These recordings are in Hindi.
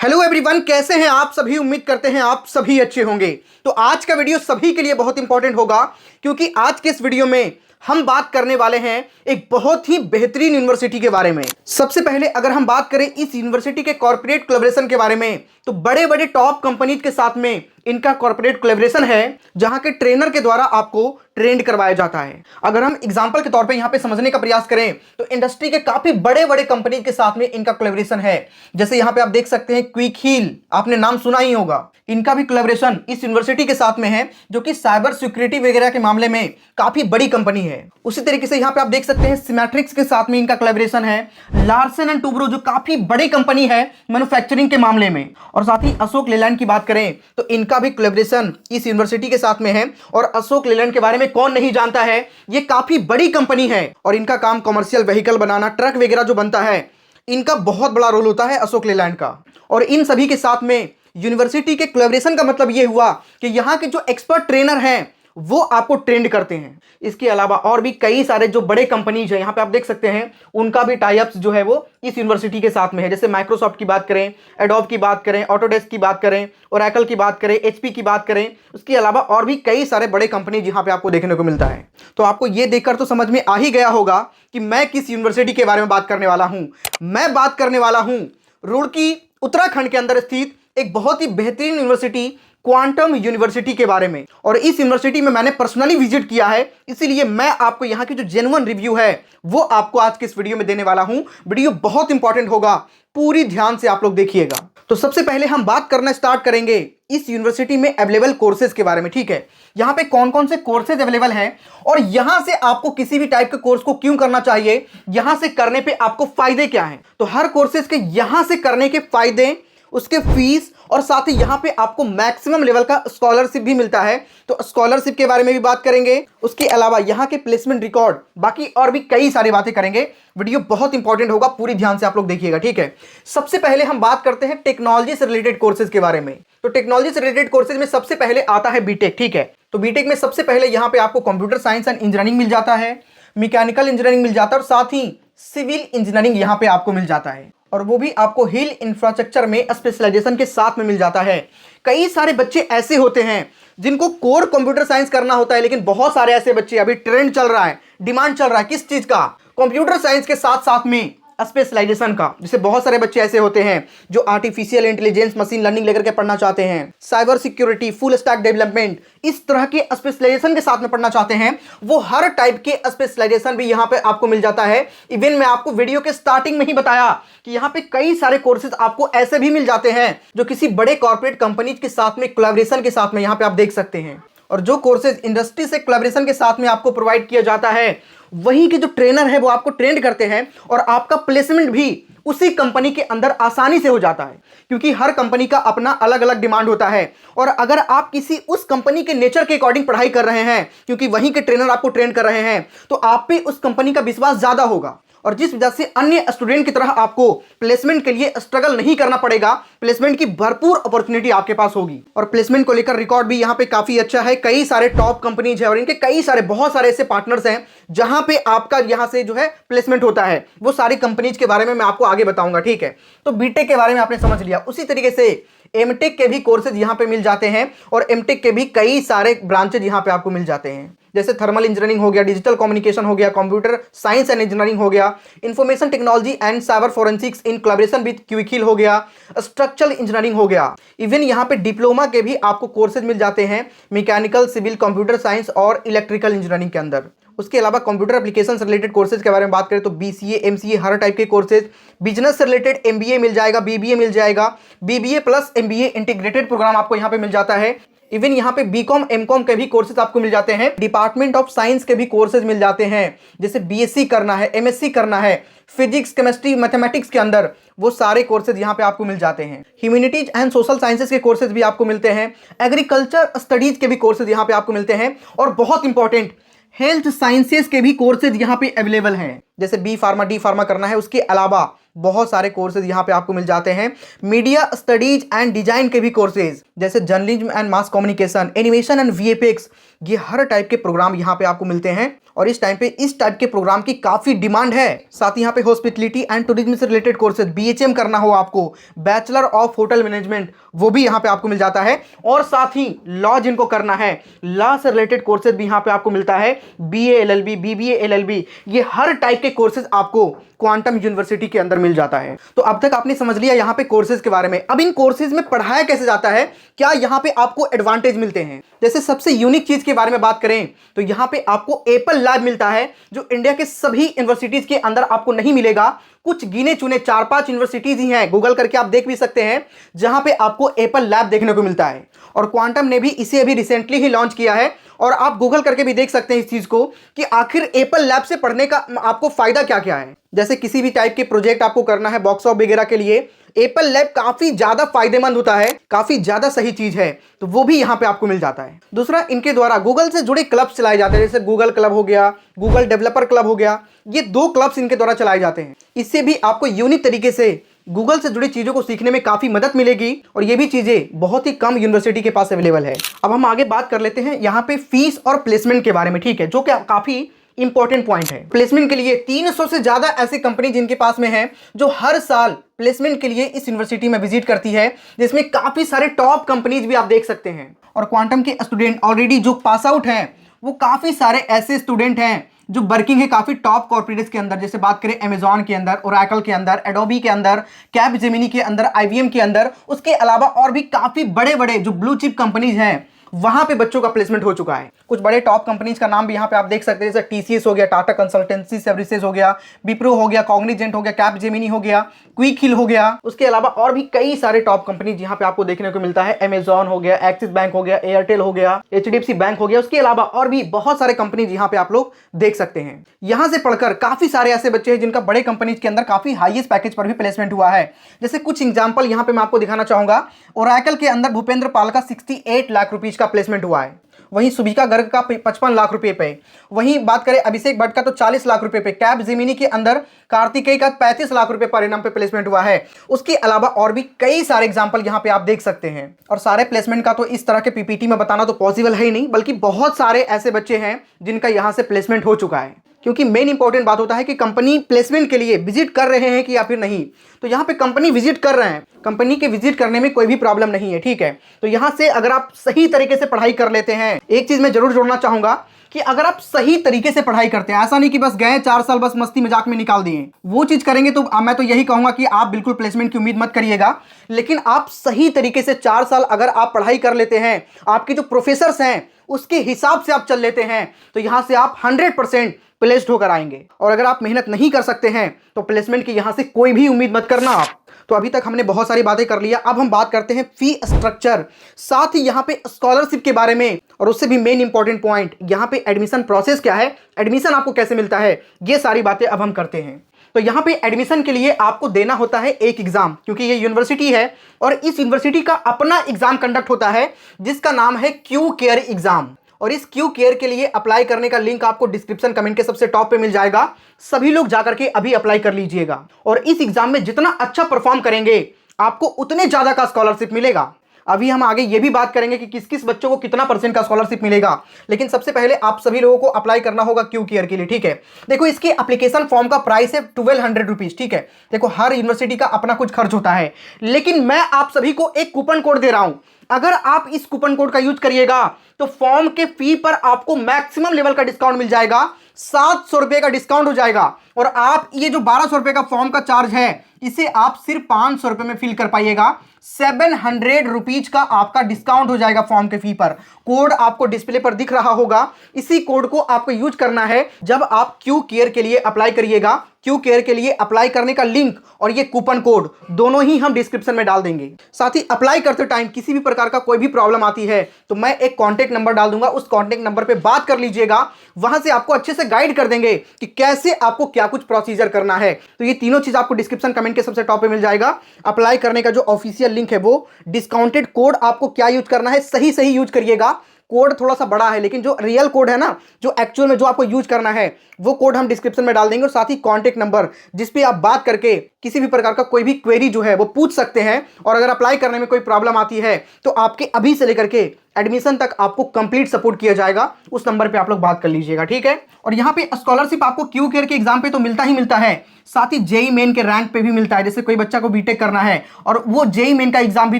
हेलो एवरीवन, कैसे हैं आप सभी। उम्मीद करते हैं आप सभी अच्छे होंगे। तो आज का वीडियो सभी के लिए बहुत इंपॉर्टेंट होगा क्योंकि आज के इस वीडियो में हम बात करने वाले हैं एक बहुत ही बेहतरीन यूनिवर्सिटी के बारे में। सबसे पहले अगर हम बात करें इस यूनिवर्सिटी के कॉर्पोरेट कोलैबोरेशन के बारे में, तो बड़े बड़े टॉप कंपनीज के साथ में इनका कॉर्पोरेट कोलैबोरेशन है, जहां के ट्रेनर के द्वारा आपको ट्रेंड करवाया जाता है। अगर हम एग्जांपल के तौर पे यहां पे समझने का प्रयास करें तो इंडस्ट्री के काफी बड़े बड़े कंपनी के साथ में इनका कोलैबोरेशन है। जैसे यहां पे आप देख सकते हैं क्विक हील, आपने नाम सुना ही होगा। इनका भी कोलैबोरेशन इस यूनिवर्सिटी के साथ में है, जो कि साइबर सिक्योरिटी वगैरह के मामले में काफी बड़ी कंपनी है। उसी तरीके से यहां पे आप देख सकते हैं सिमेट्रिक्स के साथ में इनका कोलैबोरेशन है। लार्सन एंड टूब्रो जो काफी बड़ी कंपनी है मैन्युफैक्चरिंग के मामले में, और साथ ही अशोक लेलैंड की बात करें तो इनका भी कोलैबोरेशन इस यूनिवर्सिटी के साथ में है। और अशोक लेलैंड के बारे में कौन नहीं जानता है, ये काफी बड़ी कंपनी है और इनका काम कमर्शियल व्हीकल बनाना, ट्रक वगैरह जो बनता है, इनका बहुत बड़ा रोल होता है अशोक लेलैंड का। और इन सभी के साथ में यूनिवर्सिटी के कोलैबोरेशन का मतलब यह हुआ कि यहाँ के जो एक्सपर्ट ट्रेनर हैं वो आपको ट्रेंड करते हैं। इसके अलावा और भी कई सारे जो बड़े कंपनीज हैं, यहाँ पे आप देख सकते हैं, उनका भी टाई अप्स जो है वो इस यूनिवर्सिटी के साथ में है। जैसे माइक्रोसॉफ्ट की बात करें, एडोब की बात करें, ऑटोडेस्क की बात करें, ओरेकल की बात करें, एचपी की बात करें, उसके अलावा और भी कई सारे बड़े कंपनी यहाँ पे आपको देखने को मिलता है। तो आपको ये देखकर तो समझ में आ ही गया होगा कि मैं किस यूनिवर्सिटी के बारे में बात करने वाला हूँ। मैं बात करने वाला हूँ रुड़की, उत्तराखंड के अंदर स्थित एक बहुत ही बेहतरीन यूनिवर्सिटी क्वांटम यूनिवर्सिटी के बारे में। और इस यूनिवर्सिटी में मैंने पर्सनली विजिट किया है, इसीलिए मैं आपको यहाँ की जो जेन्युइन रिव्यू है वो आपको आज के इस वीडियो में देने वाला हूं। वीडियो बहुत इंपॉर्टेंट होगा, पूरी ध्यान से आप लोग देखिएगा। तो सबसे पहले हम बात करना स्टार्ट करेंगे इस यूनिवर्सिटी में अवेलेबल कोर्सेज के बारे में। ठीक है, यहाँ पे कौन कौन से कोर्सेज अवेलेबल हैं और यहां से आपको किसी भी टाइप के कोर्स को क्यों करना चाहिए, यहां से करने पे आपको फायदे क्या हैं। तो हर कोर्सेज के यहां से करने के फायदे, उसके फीस, और साथ ही यहां पे आपको मैक्सिमम लेवल का स्कॉलरशिप भी मिलता है, तो स्कॉलरशिप के बारे में भी बात करेंगे। उसके अलावा यहां के प्लेसमेंट रिकॉर्ड, बाकी और भी कई सारी बातें करेंगे। वीडियो बहुत इंपॉर्टेंट होगा, पूरी ध्यान से आप लोग देखिएगा। ठीक है, सबसे पहले हम बात करते हैं टेक्नोलॉजी से रिलेटेड कोर्सेज के बारे में। तो टेक्नोलॉजी से रिलेटेड कोर्सेज में सबसे पहले आता है बीटेक। ठीक है, तो बीटेक में सबसे पहले यहां पे आपको कंप्यूटर साइंस एंड इंजीनियरिंग मिल जाता है, मैकेनिकल इंजीनियरिंग मिल जाता है, और साथ ही सिविल इंजीनियरिंग यहां पे आपको मिल जाता है, और वो भी आपको हिल इंफ्रास्ट्रक्चर में स्पेशलाइजेशन के साथ में मिल जाता है। कई सारे बच्चे ऐसे होते हैं जिनको कोर कंप्यूटर साइंस करना होता है, लेकिन बहुत सारे ऐसे बच्चे, अभी ट्रेंड चल रहा है, डिमांड चल रहा है किस चीज का, कंप्यूटर साइंस के साथ साथ में स्पेशलाइजेशन का। जैसे बहुत सारे बच्चे ऐसे होते हैं जो आर्टिफिशियल इंटेलिजेंस, मशीन लर्निंग लेकर के पढ़ना चाहते हैं, cyber security, full stack development, इस तरह के स्पेशलाइजेशन के साथ में पढ़ना चाहते हैं। वो हर टाइप के स्पेशलाइजेशन भी यहाँ पे आपको मिल जाता है। इवन मैं आपको वीडियो के स्टार्टिंग में ही बताया कि यहाँ पे कई सारे कोर्सेज आपको ऐसे भी मिल जाते हैं जो किसी बड़े कॉर्पोरेट कंपनीज के साथ में कोलैबोरेशन के साथ में यहाँ पे आप देख सकते हैं। और जो कोर्सेज इंडस्ट्री से कोलैबोरेशन के साथ में आपको प्रोवाइड किया जाता है, वहीं के जो ट्रेनर है वो आपको ट्रेंड करते हैं, और आपका प्लेसमेंट भी उसी कंपनी के अंदर आसानी से हो जाता है, क्योंकि हर कंपनी का अपना अलग अलग डिमांड होता है। और अगर आप किसी उस कंपनी के नेचर के अकॉर्डिंग पढ़ाई कर रहे हैं, क्योंकि वहीं के ट्रेनर आपको ट्रेन कर रहे हैं, तो आप पे उस कंपनी का विश्वास ज्यादा होगा, और जिस वजह से अन्य स्टूडेंट की तरह आपको प्लेसमेंट के लिए स्ट्रगल नहीं करना पड़ेगा। प्लेसमेंट की भरपूर अपॉर्चुनिटी आपके पास होगी, और प्लेसमेंट को लेकर रिकॉर्ड भी यहाँ पे काफी अच्छा है। कई सारे टॉप कंपनीज है और इनके कई सारे बहुत सारे ऐसे पार्टनर्स हैं जहां पे आपका यहाँ से जो है प्लेसमेंट होता है। वो सारी कंपनीज के बारे में मैं आपको आगे बताऊंगा। ठीक है, तो बीटेक के बारे में आपने समझ लिया। उसी तरीके से एमटेक के भी कोर्सेज यहाँ पे मिल जाते हैं, और एमटेक के भी कई सारे ब्रांचेज यहाँ पे आपको मिल जाते हैं। जैसे थर्मल इंजीनियरिंग हो गया, डिजिटल कम्युनिकेशन हो गया, कंप्यूटर साइंस एंड इंजीनियरिंग हो गया, information technology and cyber forensics in collaboration with quick हो गया, स्ट्रक्चरल इंजीनियरिंग हो गया। इवन यहाँ पे डिप्लोमा के भी आपको कोर्सेज मिल जाते हैं, मैकेनिकल, सिविल, कंप्यूटर साइंस और इलेक्ट्रिकल इंजीनियरिंग के अंदर। उसके अलावा कंप्यूटर एप्लीकेशन से रिलेटेड कोर्सेज के बारे में बात करें तो बीसीए, एमसीए, हर टाइप के कोर्सेज। बिजनेस से रिलेटेड एमबीए मिल जाएगा, बीबीए मिल जाएगा, BBA plus MBA integrated program आपको यहाँ पे मिल जाता है। इवन यहाँ पे बीकॉम, एमकॉम के भी कोर्सेज आपको मिल जाते हैं। डिपार्टमेंट ऑफ साइंस के भी कोर्सेज मिल जाते हैं, जैसे बीएससी करना है, एमएससी करना है, फिजिक्स, केमिस्ट्री, मैथमेटिक्स के अंदर, वो सारे कोर्सेज यहाँ पे आपको मिल जाते हैं। ह्यूमैनिटीज एंड सोशल साइंसेज के कोर्सेज भी आपको मिलते हैं। एग्रीकल्चर स्टडीज के भी कोर्सेज यहाँ पे आपको मिलते हैं, और बहुत इंपॉर्टेंट हेल्थ साइंसेज के भी कोर्सेज यहाँ पे अवेलेबल हैं। जैसे बी फार्मा, डी फार्मा करना है, उसके अलावा बहुत सारे कोर्सेज यहाँ पे आपको मिल जाते हैं। मीडिया स्टडीज एंड डिजाइन के भी कोर्सेज, जैसे journalism and mass communication, animation and VFX, ये हर टाइप के प्रोग्राम यहाँ पे आपको मिलते हैं। और इस टाइम पे इस टाइप के प्रोग्राम की काफी डिमांड है। साथ ही यहाँ पे हॉस्पिटलिटी एंड टूरिज्म से रिलेटेड कोर्सेज, बीएचएम करना हो आपको, बैचलर ऑफ होटल मैनेजमेंट, वो भी यहाँ पे आपको मिल जाता है। और साथ ही लॉ जिनको करना है, लॉ से रिलेटेड कोर्सेज भी यहाँ पे आपको मिलता है, बीए एलएलबी, बीबीए एलएलबी, ये हर टाइप के कोर्सेज आपको क्वांटम यूनिवर्सिटी के अंदर मिल जाता है। तो अब तक आपने समझ लिया यहाँ पे कोर्सेज के बारे में। अब इन कोर्सेज में पढ़ाया कैसे जाता है, क्या यहाँ पे आपको एडवांटेज मिलते हैं। जैसे सबसे यूनिक चीज के बारे में बात करें तो यहाँ पे आपको एप्पल लैब मिलता है, जो इंडिया के सभी यूनिवर्सिटीज के अंदर आपको नहीं मिलेगा। कुछ गिने चुने 4-5 यूनिवर्सिटीज ही हैं, गूगल करके आप देख भी सकते हैं, जहां पे आपको एप्पल लैब देखने को मिलता है। और क्वांटम ने भी इसे अभी रिसेंटली ही लॉन्च किया है, और आप गूगल करके भी देख सकते हैं इस चीज को कि आखिर एप्पल लैब से पढ़ने का आपको फायदा क्या क्या है। जैसे किसी भी टाइप के प्रोजेक्ट आपको करना है बॉक्स ऑफ वगैरह के लिए, एप्पल लैब काफी ज्यादा फायदेमंद होता है, काफी ज्यादा सही चीज है, तो वो भी यहां पे आपको मिल जाता है। दूसरा, इनके द्वारा गूगल से जुड़े क्लब चलाए जाते हैं, जैसे गूगल क्लब हो गया, गूगल डेवलपर क्लब हो गया, ये 2 क्लब्स इनके द्वारा चलाए जाते हैं। इससे भी आपको यूनिक तरीके से गूगल से जुड़ी चीजों को सीखने में काफी मदद मिलेगी, और ये भी चीजें बहुत ही कम यूनिवर्सिटी के पास अवेलेबल है। अब हम आगे बात कर लेते हैं यहाँ पे फीस और प्लेसमेंट के बारे में, ठीक है, जो कि काफी इंपॉर्टेंट पॉइंट है। प्लेसमेंट के लिए 300 से ज्यादा ऐसी कंपनी जिनके पास में है, जो हर साल प्लेसमेंट के लिए इस यूनिवर्सिटी में विजिट करती है, जिसमें काफी सारे टॉप कंपनीज भी आप देख सकते हैं। और क्वांटम के स्टूडेंट ऑलरेडी जो पास आउट हैं, वो काफी सारे ऐसे स्टूडेंट हैं जो वर्किंग है काफी टॉप कॉर्पोरेट्स के अंदर, जैसे बात करें अमेजॉन के अंदर, ओरेकल के अंदर, एडोबी के अंदर, कैपजेमिनी के अंदर, आईबीएम के अंदर। उसके अलावा और भी काफी बड़े बड़े जो ब्लू चिप कंपनीज हैं, वहां पे बच्चों का प्लेसमेंट हो चुका है। कुछ बड़े टॉप कंपनीज का नाम भी यहाँ पे आप देख सकते हैं, जैसे टीसीएस हो गया, टाटा कंसल्टेंसी सर्विसेज हो गया, विप्रो हो गया, कॉग्निजेंट हो गया, कैपजेमिनी हो गया, क्विक हिल हो गया। उसके अलावा और भी कई सारे टॉप कंपनीज यहाँ पे आपको देखने को मिलता है। अमेजॉन हो गया, एक्सिस बैंक हो गया, एयरटेल हो गया, एचडीएफसी बैंक हो गया। उसके अलावा और भी बहुत सारे कंपनीज यहाँ पे आप लोग देख सकते हैं। यहाँ से पढ़कर काफी सारे ऐसे बच्चे हैं जिनका बड़े कंपनीज के अंदर काफी हाईएस्ट पैकेज पर भी प्लेसमेंट हुआ है। जैसे कुछ एग्जाम्पल यहाँ पे मैं आपको दिखाना चाहूंगा। ओरेकल के अंदर भूपेंद्र पाल का 68 लाख रुपीज का प्लेसमेंट हुआ है। वहीं सुभिका गर्ग का 55 लाख रुपए पे। वहीं बात करें अभिषेक भट्ट का तो 40 लाख रुपए पे। कैपजेमिनी के अंदर कार्तिकेय का 35 लाख रुपए पर एनम पे प्लेसमेंट हुआ है। उसके अलावा और भी कई सारे एग्जांपल यहां पे आप देख सकते हैं। और सारे प्लेसमेंट का तो इस तरह के पीपीटी में बताना तो पॉसिबल है ही नहीं, बल्कि बहुत सारे ऐसे बच्चे हैं जिनका यहां से प्लेसमेंट हो चुका है। क्योंकि मेन इंपॉर्टेंट बात होता है कि कंपनी प्लेसमेंट के लिए विजिट कर रहे हैं कि या फिर नहीं। तो यहाँ पे कंपनी विजिट कर रहे हैं, कंपनी के विजिट करने में कोई भी प्रॉब्लम नहीं है, ठीक है। तो यहाँ से अगर आप सही तरीके से पढ़ाई कर लेते हैं, एक चीज मैं जरूर जोड़ना चाहूंगा कि अगर आप सही तरीके से पढ़ाई करते हैं, ऐसा नहीं कि बस गए 4 साल बस मस्ती मजाक में निकाल दिए, वो चीज करेंगे तो मैं तो यही कहूंगा कि आप बिल्कुल प्लेसमेंट की उम्मीद मत करिएगा। लेकिन आप सही तरीके से 4 साल अगर आप पढ़ाई कर लेते हैं, आपके जो प्रोफेसर्स हैं उसके हिसाब से आप चल लेते हैं, तो यहां से आप 100% प्लेस्ड होकर आएंगे। और अगर आप मेहनत नहीं कर सकते हैं तो प्लेसमेंट की यहां से कोई भी उम्मीद मत करना आप। तो अभी तक हमने बहुत सारी बातें कर लिया, अब हम बात करते हैं फी स्ट्रक्चर, साथ ही यहाँ पे स्कॉलरशिप के बारे में, और उससे भी मेन इंपॉर्टेंट पॉइंट यहाँ पे एडमिशन प्रोसेस क्या है, एडमिशन आपको कैसे मिलता है, ये सारी बातें अब हम करते हैं। तो यहाँ पे एडमिशन के लिए आपको देना होता है एक एग्जाम, क्योंकि ये यूनिवर्सिटी है और इस यूनिवर्सिटी का अपना एग्जाम कंडक्ट होता है जिसका नाम है क्यू केयर एग्जाम। और इस क्यू केयर के लिए अप्लाई करने का लिंक आपको डिस्क्रिप्शन कमेंट के सबसे टॉप पे मिल जाएगा। सभी लोग जाकर के अभी अप्लाई कर लीजिएगा। और इस एग्जाम में जितना अच्छा परफॉर्म करेंगे आपको उतने ज्यादा का स्कॉलरशिप मिलेगा। अभी हम आगे ये भी बात करेंगे कि किस किस बच्चों को कितना % का स्कॉलरशिप मिलेगा, लेकिन सबसे पहले आप सभी लोगों को अप्लाई करना होगा क्यू केयर के लिए, ठीक है। देखो इसके एप्लीकेशन फॉर्म का प्राइस है 1200 रुपीज, ठीक है। देखो हर यूनिवर्सिटी का अपना कुछ खर्च होता है, लेकिन मैं आप सभी को एक कूपन कोड दे रहा हूं। अगर आप इस कूपन कोड का यूज करिएगा तो फॉर्म के फी पर आपको मैक्सिमम लेवल का डिस्काउंट मिल जाएगा, 700 रुपए का डिस्काउंट हो जाएगा। और आप ये जो 1200 रुपए का फॉर्म का चार्ज है, इसे आप सिर्फ 500 रुपए में फिल कर पाइएगा। 700 रुपीज का आपका डिस्काउंट हो जाएगा फॉर्म के फी पर। कोड आपको डिस्प्ले पर दिख रहा होगा, इसी कोड को आपको यूज करना है जब आप क्यू केयर के लिए अप्लाई करिएगा। क्यू केयर के लिए अप्लाई करने का लिंक और ये कूपन कोड दोनों ही हम डिस्क्रिप्शन में डाल देंगे। साथ ही अप्लाई करते टाइम किसी भी प्रकार का कोई भी प्रॉब्लम आती है तो मैं एक कॉन्टेक्ट नंबर डाल दूंगा, उस कॉन्टेक्ट नंबर पे बात कर लीजिएगा। वहां से आपको अच्छे से गाइड कर देंगे कि कैसे आपको क्या कुछ प्रोसीजर करना है। तो ये तीनों चीज आपको डिस्क्रिप्शन कमेंट के सबसे टॉप पे मिल जाएगा। अप्लाई करने का जो ऑफिशियल लिंक है वो, डिस्काउंटेड कोड आपको क्या यूज करना है, सही सही यूज करिएगा। कोड थोड़ा सा बड़ा है, लेकिन जो रियल कोड है ना, जो एक्चुअल में जो आपको यूज करना है, वो कोड हम डिस्क्रिप्शन में डाल देंगे। और साथ ही कॉन्टेक्ट नंबर जिस पे आप बात करके किसी भी प्रकार का कोई भी क्वेरी जो है वो पूछ सकते हैं। और अगर अप्लाई करने में कोई प्रॉब्लम आती है तो आपके अभी से लेकर के एडमिशन तक आपको कंप्लीट सपोर्ट किया जाएगा। उस नंबर पे आप लोग बात कर लीजिएगा, ठीक है। और यहाँ पे स्कॉलरशिप आपको क्यू केयर के एग्जाम पे तो मिलता ही मिलता है, साथ ही जेई मेन के रैंक पे भी मिलता है। जैसे कोई बच्चा को बीटेक करना है और वो जेई मेन का एग्जाम भी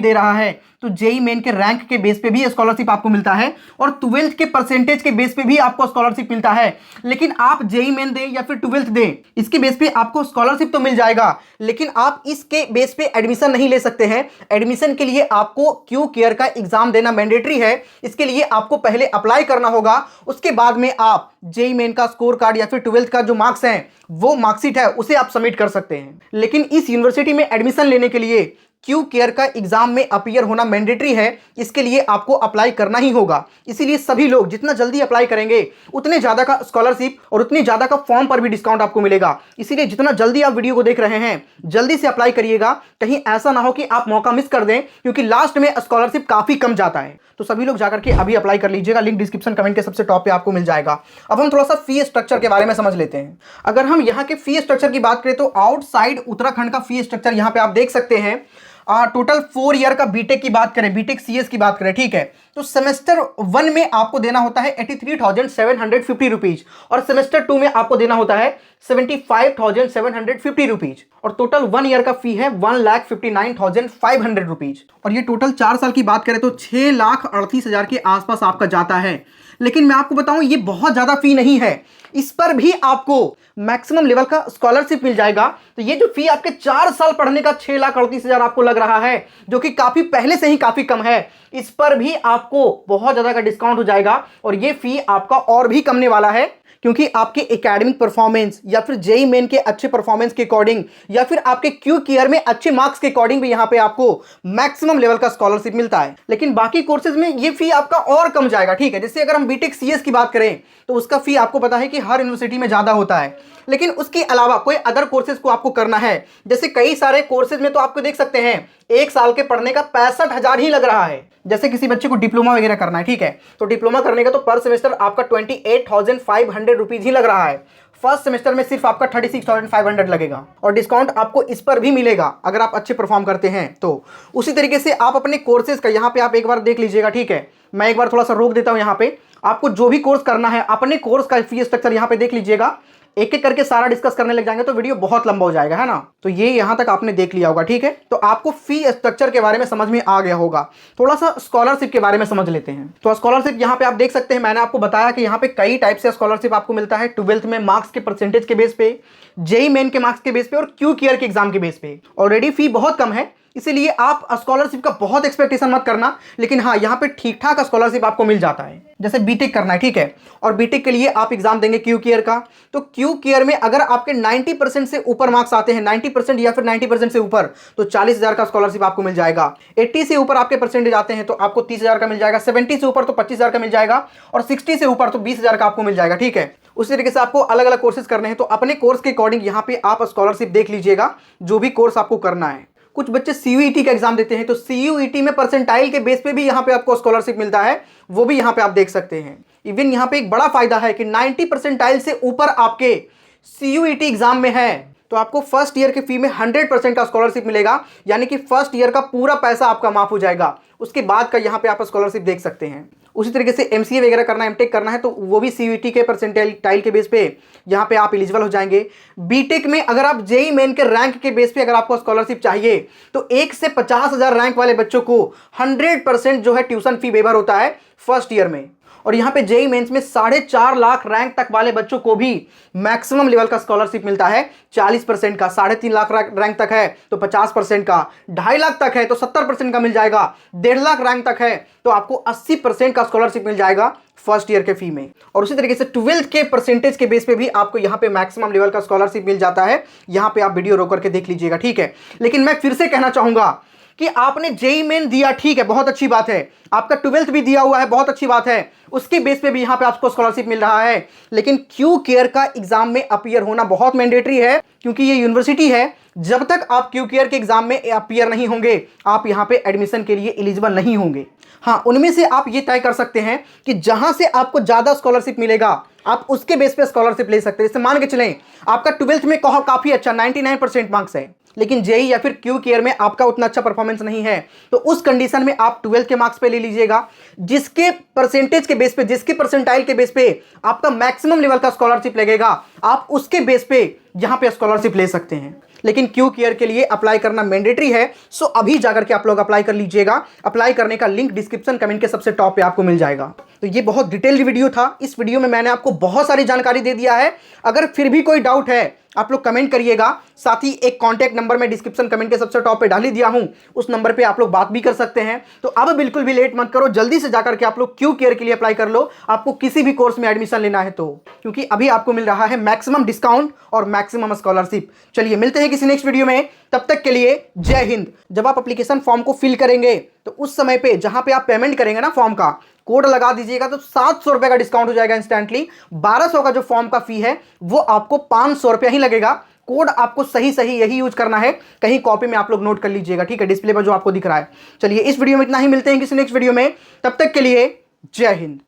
दे रहा है, तो जेई मेन के रैंक के बेस पे भी स्कॉलरशिप आपको मिलता है और 12th के परसेंटेज के बेस पे भी आपको स्कॉलरशिप मिलता है। लेकिन आप जेई मेन दें या फिर 12th दें, इसके बेस पे आपको स्कॉलरशिप तो मिल जाएगा, लेकिन आप इसके बेस पे एडमिशन नहीं ले सकते हैं। एडमिशन के लिए आपको क्यू केयर का एग्जाम देना मैंडेटरी है। इसके लिए आपको पहले अप्लाई करना होगा, उसके बाद में आप जेई मेन का स्कोर कार्ड या फिर 12th का जो मार्क्स हैं, वो मार्कशीट है, उसे आप सबमिट कर सकते हैं। लेकिन इस यूनिवर्सिटी में एडमिशन लेने के लिए क्यू केयर का एग्जाम में अपीयर होना मैंडेटरी है। इसके लिए आपको अप्लाई करना ही होगा। इसीलिए सभी लोग जितना जल्दी अप्लाई करेंगे उतने ज्यादा का स्कॉलरशिप और उतनी ज्यादा का फॉर्म पर भी डिस्काउंट आपको मिलेगा। इसीलिए जितना जल्दी आप वीडियो को देख रहे हैं जल्दी से अप्लाई करिएगा, कहीं ऐसा ना हो कि आप मौका मिस कर दें, क्योंकि लास्ट में स्कॉलरशिप काफी कम जाता है। तो सभी लोग जाकर के अभी अप्लाई कर लीजिएगा, लिंक डिस्क्रिप्शन कमेंट के सबसे टॉप पे आपको मिल जाएगा। अब हम थोड़ा सा फी स्ट्रक्चर के बारे में समझ लेते हैं। अगर हम यहाँ के फी स्ट्रक्चर की बात करें तो आउटसाइड उत्तराखंड का फी स्ट्रक्चर यहाँ पे आप देख सकते हैं। टोटल 4 ईयर का बीटेक की बात करें, बीटेक सीएस की बात करें, ठीक है, तो सेमेस्टर 1 में आपको देना होता है 83,750 रुपीज और सेमेस्टर 2 में आपको देना होता है 75,750 रुपीज और टोटल 1 ईयर का फी है 1,59,500 रुपीज। और ये टोटल 4 साल की बात करें तो 6,38,000 के आसपास आपका जाता है। लेकिन मैं आपको बताऊं ये बहुत ज्यादा फी नहीं है, इस पर भी आपको मैक्सिमम लेवल का स्कॉलरशिप मिल जाएगा। तो ये जो फी आपके 4 साल पढ़ने का 6,38,000 आपको लग रहा है, जो कि काफी पहले से ही काफी कम है, इस पर भी आपको बहुत ज्यादा का डिस्काउंट हो जाएगा और ये फी आपका और भी कमने वाला है, क्योंकि आपके एकेडमिक परफॉर्मेंस या फिर जेई मेन के अच्छे परफॉर्मेंस के अकॉर्डिंग या फिर आपके क्यू केयर में अच्छे मार्क्स के अकॉर्डिंग भी यहाँ पे आपको मैक्सिमम लेवल का स्कॉलरशिप मिलता है। लेकिन बाकी कोर्सेज में ये फी आपका और कम जाएगा, ठीक है। जैसे अगर हम बीटेक सीएस की बात करें तो उसका फी आपको पता है कि हर यूनिवर्सिटी में ज्यादा होता है, लेकिन उसके अलावा कोई अदर कोर्सेज को आपको करना है, जैसे कई सारे कोर्सेज में तो आपको देख सकते हैं 1 साल के पढ़ने का 65,000 ही लग रहा है। जैसे किसी बच्चे को डिप्लोमा वगैरह करना है, ठीक है, तो डिप्लोमा करने का तो पर सेमेस्टर आपका 28,500 रुपीज ही लग रहा है। फर्स्ट सेमेस्टर में सिर्फ आपका 36,500 लगेगा और डिस्काउंट आपको इस पर भी मिलेगा अगर आप अच्छे परफॉर्म करते हैं तो। उसी तरीके से आप अपने कोर्सेज का यहाँ पे आप एक बार देख लीजिएगा, ठीक है, मैं एक बार थोड़ा सा रोक देता हूँ। यहाँ पे आपको जो भी कोर्स करना है अपने कोर्स का फी स्ट्रक्चर यहाँ पे देख लीजिएगा। एक एक करके सारा डिस्कस करने लग जाएंगे तो वीडियो बहुत लंबा हो जाएगा, है ना। तो ये यहां तक आपने देख लिया होगा, ठीक है। तो आपको फी स्ट्रक्चर के बारे में समझ में आ गया होगा। थोड़ा सा स्कॉलरशिप के बारे में समझ लेते हैं। तो स्कॉलरशिप यहाँ पे आप देख सकते हैं, मैंने आपको बताया कि यहाँ पे कई टाइप से स्कॉलरशिप आपको मिलता है। 12th में मार्क्स के परसेंटेज के बेस पे, जेई मेन के मार्क्स के बेस पे और क्यू केयर के एग्जाम के बेस पे। ऑलरेडी फी बहुत कम है, इसीलिए आप स्कॉलरशिप का बहुत एक्सपेक्टेशन मत करना। लेकिन हाँ, यहाँ पे ठीक ठाक स्कॉलरशिप आपको मिल जाता है। जैसे बीटेक करना है, ठीक है, और बीटेक के लिए आप एग्जाम देंगे क्यू केयर का, तो क्यू केयर में अगर आपके 90% से ऊपर मार्क्स आते हैं, 90% या फिर 90% से ऊपर, तो 40,000 का स्कॉलरशिप आपको मिल जाएगा। 80 से ऊपर आपके परसेंटेज आते हैं तो आपको 30,000 का मिल जाएगा। 70 से ऊपर तो 25,000 का मिल जाएगा और 60 से ऊपर तो 20,000 का आपको मिल जाएगा, ठीक है। उसी तरीके से आपको अलग अलग कोर्सेज करने हैं तो अपने कोर्स के अकॉर्डिंग यहाँ पे आप स्कॉलरशिप देख लीजिएगा, जो भी कोर्स आपको करना है। कुछ बच्चे सीयूईटी का एग्जाम देते हैं तो सीयूईटी में परसेंटाइल के बेस पे भी यहाँ पे आपको स्कॉलरशिप मिलता है, वो भी यहाँ पे आप देख सकते हैं। इवन यहाँ पे एक बड़ा फायदा है कि 90 परसेंटाइल से ऊपर आपके सीयूईटी एग्जाम में है तो आपको फर्स्ट ईयर के फी में 100% का स्कॉलरशिप मिलेगा, यानी कि फर्स्ट ईयर का पूरा पैसा आपका माफ हो जाएगा। उसके बाद का यहाँ पे आप स्कॉलरशिप देख सकते हैं। उसी तरीके से एमसीए वगैरह करना है, एमटेक करना है तो वो भी सीयूईटी के परसेंटाइल के बेस पे यहाँ पे आप एलिजिबल हो जाएंगे। बीटेक में अगर आप जेई मेन के रैंक के बेस पे अगर आपको स्कॉलरशिप चाहिए तो 1 से 50,000 रैंक वाले बच्चों को 100% जो है ट्यूशन फी वेवर होता है फर्स्ट ईयर में। और यहाँ पे जेई मेंस में 4.5 लाख रैंक तक वाले बच्चों को भी मैक्सिमम लेवल का स्कॉलरशिप मिलता है 40% का। 3.5 लाख रैंक तक है तो 50% का, 2.5 लाख तक है तो 70% का मिल जाएगा, 1.5 लाख रैंक तक है तो आपको 80% का स्कॉलरशिप मिल जाएगा फर्स्ट ईयर के फी में। और उसी तरीके से 12th के परसेंटेज के बेस पे भी आपको यहाँ पे मैक्सिमम लेवल का स्कॉलरशिप मिल जाता है। यहाँ पे आप वीडियो रोक करके देख लीजिएगा, ठीक है। लेकिन मैं फिर से कहना चाहूंगा कि आपने जेई मेन दिया, ठीक है, बहुत अच्छी बात है, आपका 12th भी दिया हुआ है, बहुत अच्छी बात है, उसके बेस पे भी यहाँ पे आपको स्कॉलरशिप मिल रहा है। लेकिन क्यू केयर का एग्जाम में अपीयर होना बहुत मैंडेटरी है, क्योंकि ये यूनिवर्सिटी है, जब तक आप क्यू केयर के एग्जाम में अपीयर नहीं होंगे आप यहाँ पे एडमिशन के लिए एलिजिबल नहीं होंगे। हाँ, उनमें से आप ये तय कर सकते हैं कि जहां से आपको ज्यादा स्कॉलरशिप मिलेगा आप उसके बेस पे स्कॉलरशिप ले सकते हैं। जैसे मान के चलें आपका 12th में काफी अच्छा 99% मार्क्स है लेकिन जेई या फिर क्यू केयर में आपका उतना अच्छा परफॉर्मेंस नहीं है, तो उस कंडीशन में आप 12th के मार्क्स पे ले लीजिएगा। जिसके परसेंटेज के बेस पे, जिसके परसेंटाइल के बेस पे आपका मैक्सिमम लेवल का स्कॉलरशिप लगेगा, आप उसके बेस पे यहां पे स्कॉलरशिप ले सकते हैं। लेकिन क्यू केयर के लिए अप्लाई करना मैंडेटरी है, सो अभी जाकर के आप लोग अप्लाई कर लीजिएगा। अप्लाई करने का लिंक डिस्क्रिप्शन कमेंट के सबसे टॉप पे आपको मिल जाएगा। तो ये बहुत डिटेल्ड वीडियो था। इस वीडियो में मैंने आपको बहुत सारी जानकारी दे दिया है। अगर फिर भी कोई डाउट है आप लोग कमेंट करिएगा। साथ ही एक कॉन्टैक्ट नंबर मैं डिस्क्रिप्शन कमेंट के सबसे टॉप पे डाल ही दिया हूं, उस नंबर पे आप लोग बात भी कर सकते हैं। तो अब बिल्कुल भी लेट मत करो, जल्दी से जाकर के आप लोग क्यू केयर के लिए अप्लाई कर लो, आपको किसी भी कोर्स में एडमिशन लेना है तो, क्योंकि अभी आपको मिल रहा है मैक्सिमम डिस्काउंट और मैक्सिमम स्कॉलरशिप। चलिए मिलते हैं किसी नेक्स्ट वीडियो में, तब तक के लिए जय हिंद। जब आप एप्लीकेशन फॉर्म को फिल करेंगे तो उस समय पे जहां पे आप पेमेंट करेंगे ना फॉर्म का, कोड लगा दीजिएगा तो 700 रुपए का डिस्काउंट हो जाएगा इंस्टेंटली। 1200 का जो फॉर्म का फी है वो आपको 500 रुपया ही लगेगा। कोड आपको सही सही यही यूज करना है, कहीं कॉपी में आप लोग नोट कर लीजिएगा, ठीक है, डिस्प्ले पर जो आपको दिख रहा है। चलिए इस वीडियो में इतना ही, मिलते हैं किसी नेक्स्ट वीडियो में, तब तक के लिए जय हिंद।